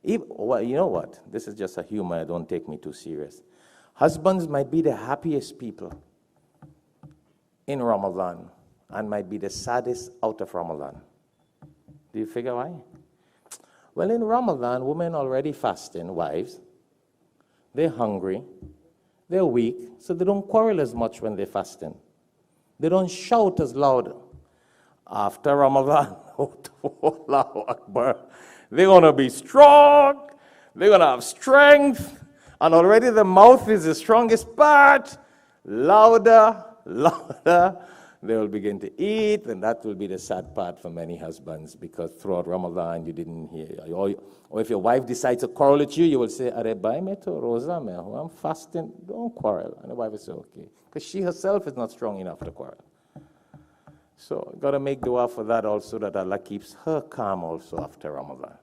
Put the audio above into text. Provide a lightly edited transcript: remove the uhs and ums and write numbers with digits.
Well, you know what? This is just a humor. Don't take me too serious. Husbands might be the happiest people in Ramadan and might be the saddest out of Ramadan. Do you figure why? Well, in Ramadan, women already fasting, wives. They're hungry. They're weak, so they don't quarrel as much when they're fasting. They don't shout as loud. After Ramadan, Allahu Akbar, they're going to be strong. They're going to have strength. And already the mouth is the strongest part. Louder, louder. They will begin to eat, and that will be the sad part for many husbands, because throughout Ramadan you didn't hear. Or if your wife decides to quarrel with you, you will say, "Are bai me to roza me? I'm fasting. Don't quarrel." And the wife will say, "Okay," because she herself is not strong enough to quarrel. So got to make dua for that also, that Allah keeps her calm also after Ramadan.